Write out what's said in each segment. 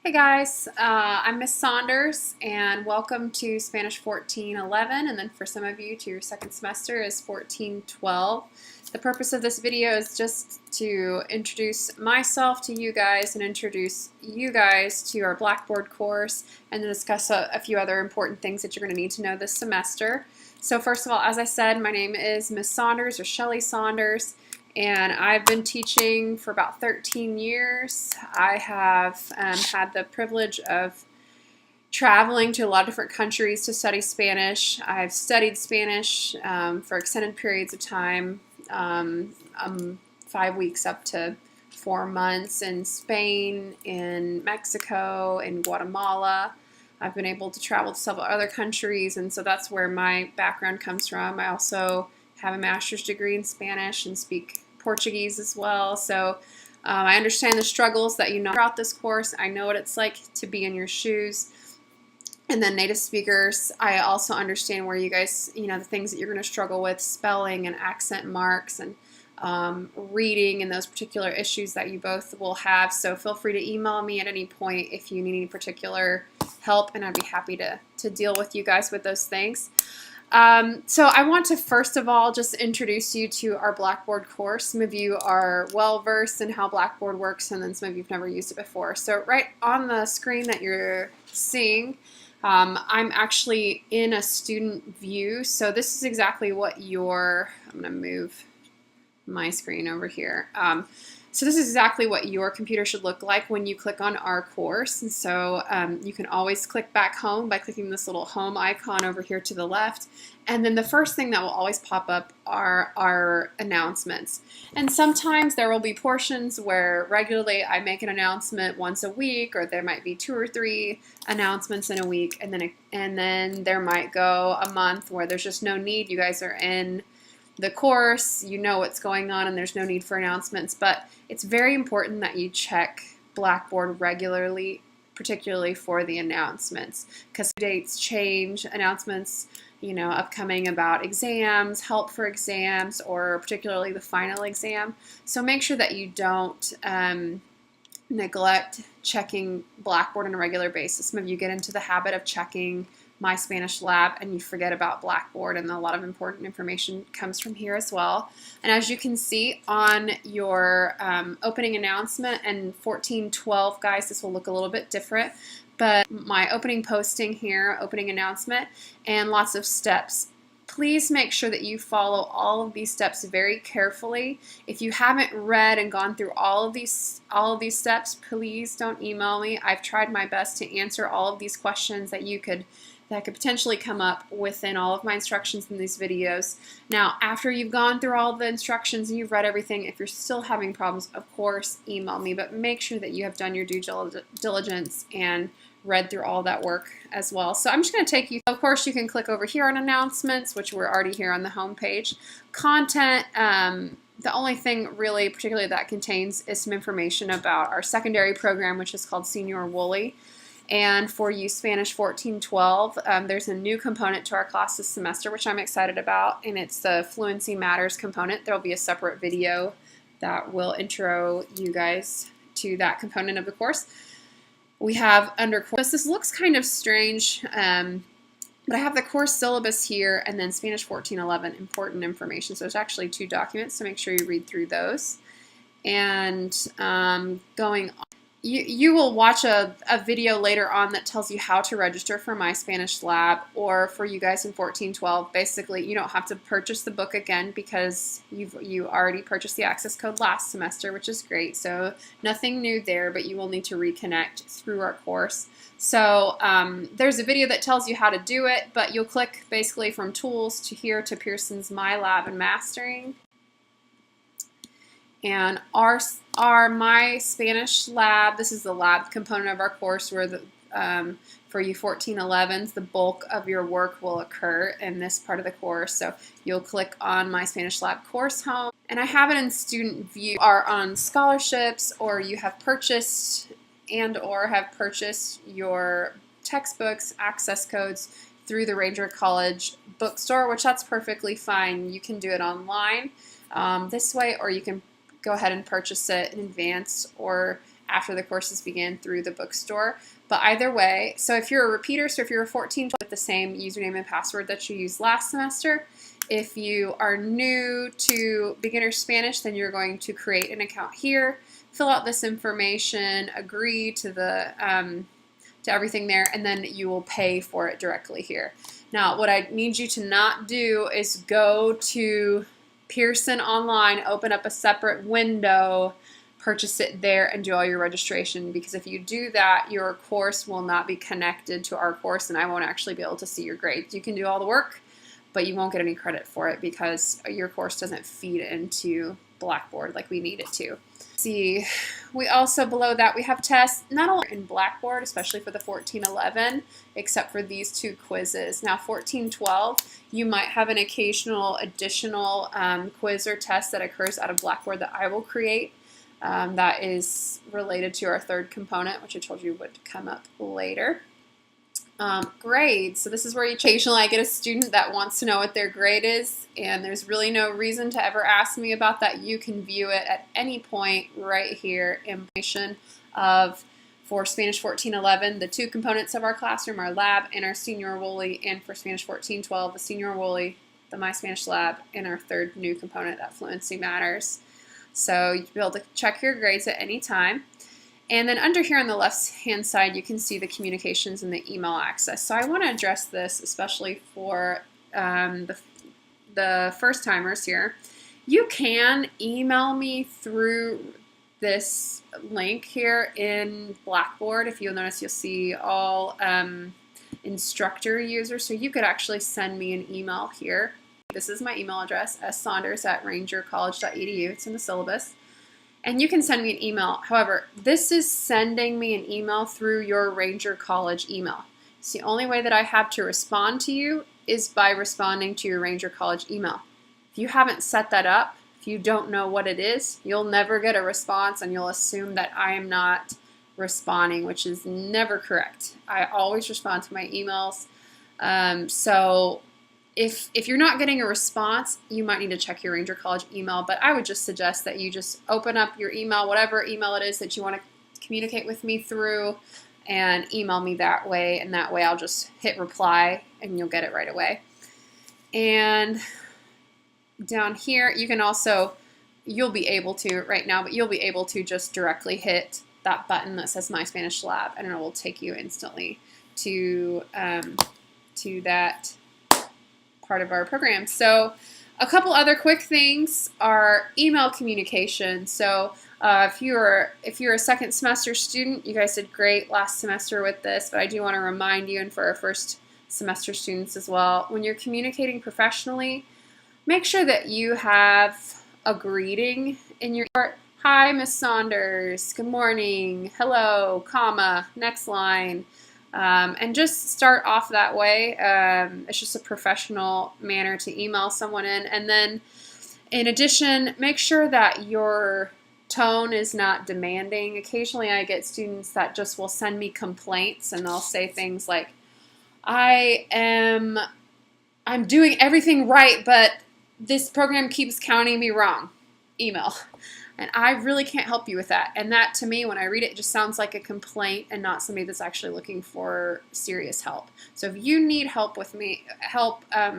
Hey guys, I'm Miss Saunders and welcome to Spanish 1411, and then for some of you to your second semester is 1412. The purpose of this video is just to introduce myself to you guys and introduce you guys to our Blackboard course and to discuss a few other important things that you're going to need to know this semester. So first of all, as I said, my name is Miss Saunders or Shelly Saunders. And I've been teaching for about 13 years. I have had the privilege of traveling to a lot of different countries to study Spanish. I've studied Spanish for extended periods of time, 5 weeks up to 4 months in Spain, in Mexico, in Guatemala. I've been able to travel to several other countries, and so that's where my background comes from. I also have a master's degree in Spanish and speak Portuguese as well. So I understand the struggles that you know throughout this course. I know what it's like to be in your shoes. And then native speakers, I also understand where you guys, the things that you're going to struggle with, spelling and accent marks and reading and those particular issues that you both will have. So feel free to email me at any point if you need any particular help, and I'd be happy to deal with you guys with those things. So I want to first of all just introduce you to our Blackboard course. Some of you are well versed in how Blackboard works, and then some of you have never used it before. So right on the screen that you're seeing, I'm actually in a student view. So this is exactly what I'm going to move my screen over here. So this is exactly what your computer should look like when you click on our course. And so you can always click back home by clicking this little home icon over here to the left. And then the first thing that will always pop up are our announcements. And sometimes there will be portions where regularly I make an announcement once a week, or there might be 2 or 3 announcements in a week. And then there might go a month where there's just no need. You guys are in the course, you know what's going on, and there's no need for announcements. But it's very important that you check Blackboard regularly, particularly for the announcements, because dates change, announcements, upcoming about exams, help for exams, or particularly the final exam. So make sure that you don't neglect checking Blackboard on a regular basis. Some of you get into the habit of checking My Spanish Lab and you forget about Blackboard, and a lot of important information comes from here as well. And as you can see on your opening announcement and 1412, guys, this will look a little bit different, but my opening posting here, opening announcement, and lots of steps. Please make sure that you follow all of these steps very carefully. If you haven't read and gone through all of these steps, please don't email me. I've tried my best to answer all of these questions that could potentially come up within all of my instructions in these videos. Now, after you've gone through all of the instructions and you've read everything, if you're still having problems, of course, email me, but make sure that you have done your due diligence and read through all that work as well. So I'm just going to take you, of course, you can click over here on announcements, which we're already here on the home page. Content, the only thing really particularly that contains is some information about our secondary program, which is called Senior Woolley. And for you Spanish 1412, there's a new component to our class this semester, which I'm excited about, and it's the Fluency Matters component. There will be a separate video that will intro you guys to that component of the course. We have under course, this looks kind of strange, but I have the course syllabus here and then Spanish 1411, important information. So there's actually 2 documents, so make sure you read through those. And going on, you will watch a video later on that tells you how to register for My Spanish Lab, or for you guys in 1412. Basically, you don't have to purchase the book again because you already purchased the access code last semester, which is great. So nothing new there, but you will need to reconnect through our course. So there's a video that tells you how to do it, but you'll click basically from Tools to here to Pearson's My Lab and Mastering. And our My Spanish Lab, this is the lab component of our course where for you 1411s, the bulk of your work will occur in this part of the course. So you'll click on My Spanish Lab course home. And I have it in student view. Are on scholarships, or you have purchased your textbooks, access codes through the Ranger College bookstore, which that's perfectly fine. You can do it online this way, or you can go ahead and purchase it in advance, or after the courses begin through the bookstore. But either way, so if you're a repeater, so if you're a 14 with the same username and password that you used last semester, if you are new to beginner Spanish, then you're going to create an account here, fill out this information, agree to the to everything there, and then you will pay for it directly here. Now, what I need you to not do is go to Pearson online, open up a separate window, purchase it there, and do all your registration, because if you do that, your course will not be connected to our course, and I won't actually be able to see your grades. You can do all the work, but you won't get any credit for it because your course doesn't feed into Blackboard like we need it to. See, we also, below that, we have tests, not only in Blackboard, especially for the 1411, except for these two quizzes. Now, 1412, you might have an occasional additional quiz or test that occurs out of Blackboard that I will create. That is related to our third component, which I told you would come up later. Grades. So this is where occasionally I get a student that wants to know what their grade is, and there's really no reason to ever ask me about that. You can view it at any point right here. Information of, for Spanish 1411, the two components of our classroom, our lab and our Senior Woolley, and for Spanish 1412, the Senior Woolley, the My Spanish Lab, and our third new component, that Fluency Matters. So you'll be able to check your grades at any time. And then under here on the left-hand side, you can see the communications and the email access. So I want to address this, especially for the first-timers here. You can email me through this link here in Blackboard. If you'll notice, you'll see all instructor users. So you could actually send me an email here. This is my email address, ssaunders@rangercollege.edu. It's in the syllabus. And you can send me an email. However, this is sending me an email through your Ranger College email. It's the only way that I have to respond to you is by responding to your Ranger College email. If you haven't set that up, if you don't know what it is, you'll never get a response and you'll assume that I am not responding, which is never correct. I always respond to my emails. So if you're not getting a response, you might need to check your Ranger College email, but I would just suggest that you just open up your email, whatever email it is that you want to communicate with me through, and email me that way, and that way I'll just hit reply and you'll get it right away. And down here, you can also, you'll be able to right now, but you'll be able to just directly hit that button that says My Spanish Lab, and it will take you instantly to that part of our program. So a couple other quick things are email communication. So if you're a second semester student, you guys did great last semester with this, but I do want to remind you, and for our first semester students as well, when you're communicating professionally, make sure that you have a greeting in your part. Hi, Miss Saunders. Good morning. Hello, comma, next line. And just start off that way. It's just a professional manner to email someone in. And then, in addition, make sure that your tone is not demanding. Occasionally I get students that just will send me complaints, and they'll say things like, I'm doing everything right, but this program keeps counting me wrong. Email. And I really can't help you with that. And that, to me, when I read it, just sounds like a complaint and not somebody that's actually looking for serious help. So if you need help with me,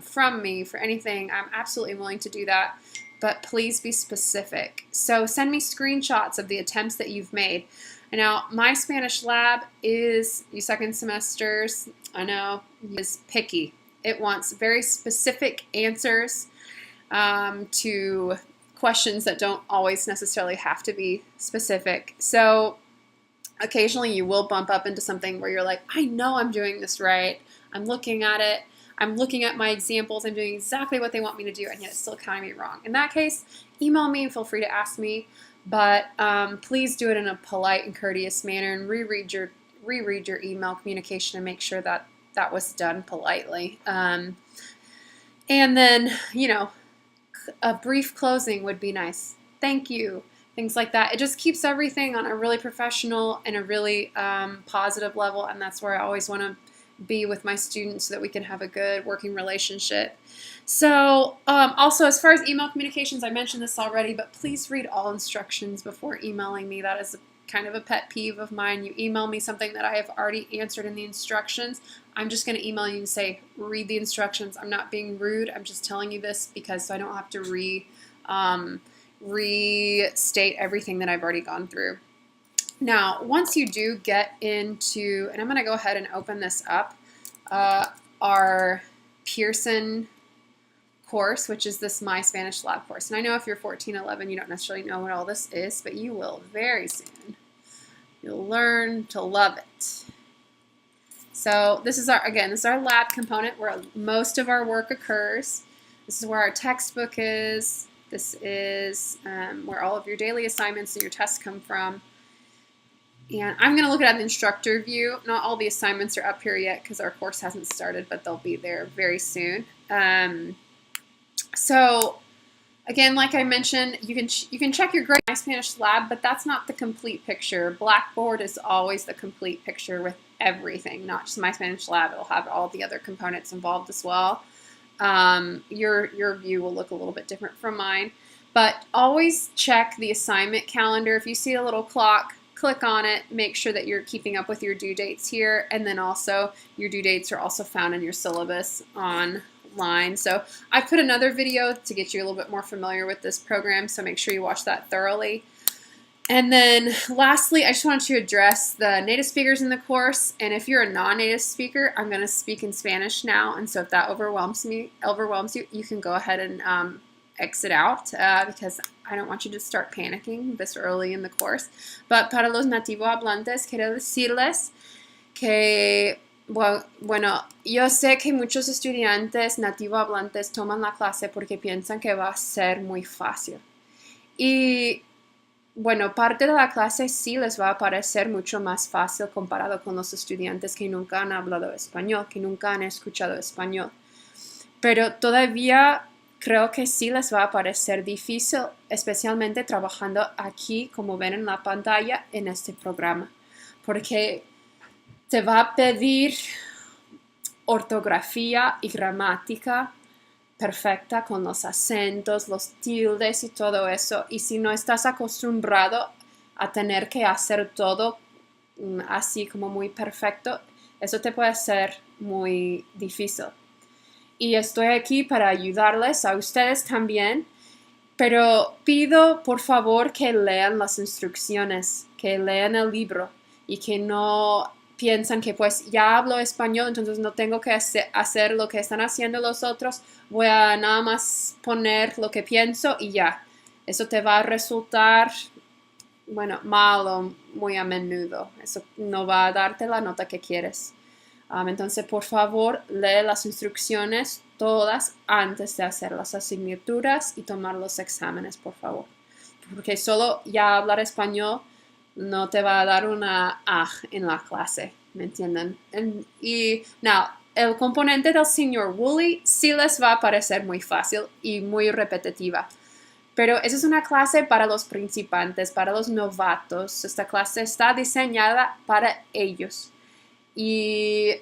from me for anything, I'm absolutely willing to do that. But please be specific. So send me screenshots of the attempts that you've made. And now, My Spanish Lab is, you second semesters, I know, is picky. It wants very specific answers to questions that don't always necessarily have to be specific. So occasionally you will bump up into something where you're like, I know I'm doing this right. I'm looking at it. I'm looking at my examples. I'm doing exactly what they want me to do, and yet it's still counting me wrong. In that case, email me and feel free to ask me. But please do it in a polite and courteous manner, and reread your email communication and make sure that that was done politely. And then, a brief closing would be nice. Thank you. Things like that. It just keeps everything on a really professional and a really positive level, and that's where I always want to be with my students so that we can have a good working relationship. So also, as far as email communications, I mentioned this already, but please read all instructions before emailing me. That is a kind of a pet peeve of mine. You email me something that I have already answered in the instructions. I'm just going to email you and say, read the instructions. I'm not being rude. I'm just telling you this because so I don't have to restate everything that I've already gone through. Now, once you do get into, and I'm going to go ahead and open this up, our Pearson course, which is this My Spanish Lab course. And I know if you're 14, 11, you don't necessarily know what all this is, but you will very soon. You'll learn to love it. So this is our lab component where most of our work occurs. This is where our textbook is. This is where all of your daily assignments and your tests come from. And I'm going to look at the instructor view. Not all the assignments are up here yet because our course hasn't started, but they'll be there very soon. So again, like I mentioned, you can check your grade in My Spanish Lab, but that's not the complete picture. Blackboard is always the complete picture with everything, not just My Spanish Lab. It'll have all the other components involved as well. Your view will look a little bit different from mine, but always check the assignment calendar. If you see a little clock, click on it, make sure that you're keeping up with your due dates here, and then also your due dates are also found in your syllabus online. So I put another video to get you a little bit more familiar with this program, so make sure you watch that thoroughly. And then lastly, I just wanted to address the native speakers in the course, and if you're a non-native speaker, I'm going to speak in Spanish now, and so if that overwhelms you, you can go ahead and exit out because I don't want you to start panicking this early in the course. But para los nativo hablantes, quiero decirles que, bueno, yo sé que muchos estudiantes nativo hablantes toman la clase porque piensan que va a ser muy fácil. Y, bueno, parte de la clase sí les va a parecer mucho más fácil comparado con los estudiantes que nunca han hablado español, que nunca han escuchado español. Pero todavía creo que sí les va a parecer difícil, especialmente trabajando aquí, como ven en la pantalla, en este programa. Porque te va a pedir ortografía y gramática perfecta con los acentos, los tildes y todo eso. Y si no estás acostumbrado a tener que hacer todo así como muy perfecto, eso te puede ser muy difícil. Y estoy aquí para ayudarles a ustedes también, pero pido por favor que lean las instrucciones, que lean el libro y que no piensan que pues ya hablo español, entonces no tengo que hacer lo que están haciendo los otros, voy a nada más poner lo que pienso y ya. Eso te va a resultar, bueno, malo muy a menudo. Eso no va a darte la nota que quieres. Entonces, por favor, lee las instrucciones todas antes de hacer las asignaturas y tomar los exámenes, por favor. Porque solo ya hablar español no te va a dar una A en la clase, ¿me entienden? Y, el componente del señor Woolley sí les va a parecer muy fácil y muy repetitiva. Pero esa es una clase para los principiantes, para los novatos. Esta clase está diseñada para ellos. Y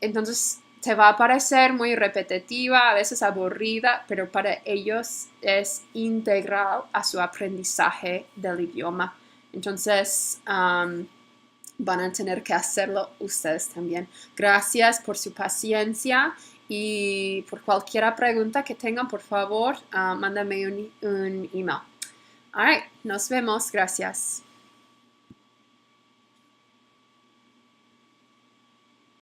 entonces te va a parecer muy repetitiva, a veces aburrida, pero para ellos es integral a su aprendizaje del idioma. Entonces van a tener que hacerlo ustedes también. Gracias por su paciencia y por cualquier pregunta que tengan, por favor, mándame un email. All right, nos vemos. Gracias.